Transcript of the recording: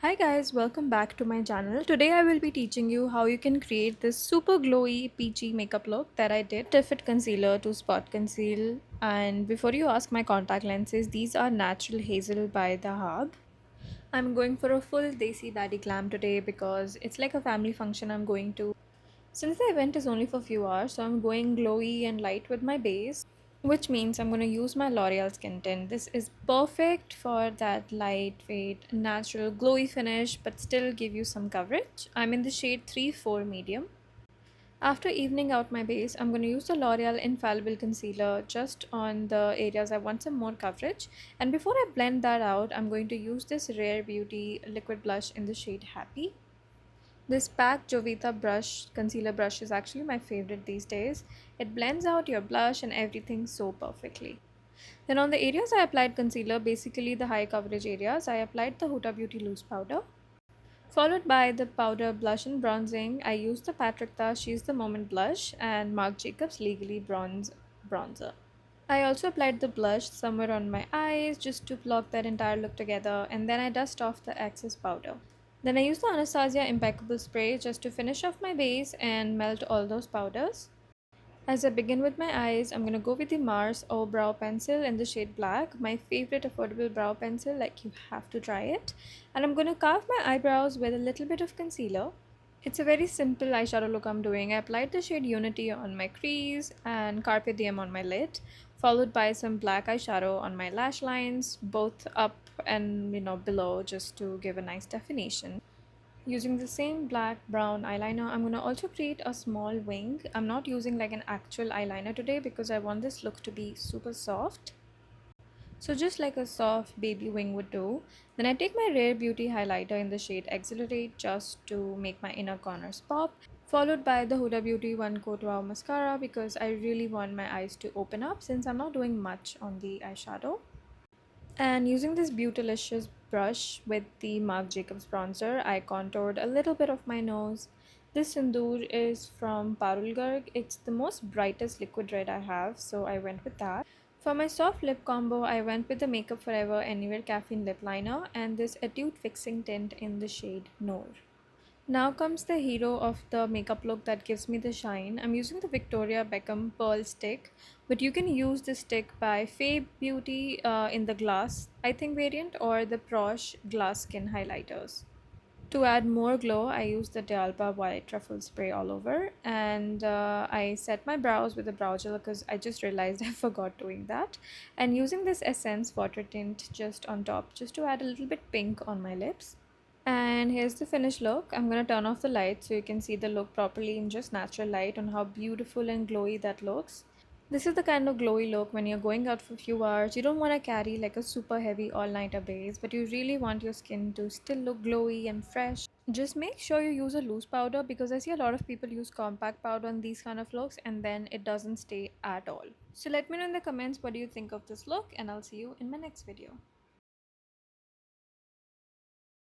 Hi guys, welcome back to my channel. Today I will be teaching you how you can create this super glowy peachy makeup look that I did. Fit concealer to spot conceal, and before you ask, my contact lenses, these are natural hazel by the Hub. I'm going for a full Desi baddie glam today because it's like a family function I'm going to. Since the event is only for a few hours, so I'm going glowy and light with my base, which means I'm going to use my L'Oreal Skin Tint. This is perfect for that lightweight, natural, glowy finish, but still give you some coverage. I'm in the shade 3-4 medium. After evening out my base, I'm going to use the L'Oreal Infallible Concealer just on the areas I want some more coverage. And before I blend that out, I'm going to use this Rare Beauty liquid blush in the shade Happy. This Pack Jovita brush, concealer brush, is actually my favorite these days. It blends out your blush and everything so perfectly. Then on the areas I applied concealer, basically the high coverage areas, I applied the Huda Beauty loose powder. Followed by the powder blush and bronzing, I used the Patrickta She's the Moment blush and Marc Jacobs Legally Bronze bronzer. I also applied the blush somewhere on my eyes just to block that entire look together, and then I dust off the excess powder. Then I used the Anastasia Impeccable Spray just to finish off my base and melt all those powders. As I begin with my eyes, I'm going to go with the Mars O Brow Pencil in the shade Black, my favorite affordable brow pencil, like you have to try it. And I'm going to carve my eyebrows with a little bit of concealer. It's a very simple eyeshadow look I'm doing. I applied the shade Unity on my crease and Carpe Diem on my lid, followed by some black eyeshadow on my lash lines, both up and below, just to give a nice definition. Using the same black brown eyeliner, I'm going to also create a small wing. I'm not using like an actual eyeliner today because I want this look to be super soft. So just like a soft baby wing would do. Then I take my Rare Beauty highlighter in the shade Exhilarate just to make my inner corners pop. Followed by the Huda Beauty One Coat Wow Mascara because I really want my eyes to open up since I'm not doing much on the eyeshadow. And using this Beautylicious brush with the Marc Jacobs bronzer, I contoured a little bit of my nose. This sindoor is from Parul Garg. It's the most brightest liquid red I have, so I went with that. For my soft lip combo, I went with the Makeup Forever Anywhere Caffeine Lip Liner and this Etude Fixing Tint in the shade Noor. Now comes the hero of the makeup look that gives me the shine. I'm using the Victoria Beckham Pearl Stick, but you can use the stick by Fae Beauty in the glass, I think variant, or the Prosh Glass Skin Highlighters. To add more glow, I use the D'Alba White Truffle Spray all over, and I set my brows with a brow gel because I just realized I forgot doing that. And using this Essence Water Tint just on top, just to add a little bit pink on my lips. And here's the finished look. I'm going to turn off the light so you can see the look properly in just natural light on how beautiful and glowy that looks. This is the kind of glowy look when you're going out for a few hours. You don't want to carry like a super heavy all-nighter base, but you really want your skin to still look glowy and fresh. Just make sure you use a loose powder because I see a lot of people use compact powder on these kind of looks and then it doesn't stay at all. So let me know in the comments what do you think of this look, and I'll see you in my next video.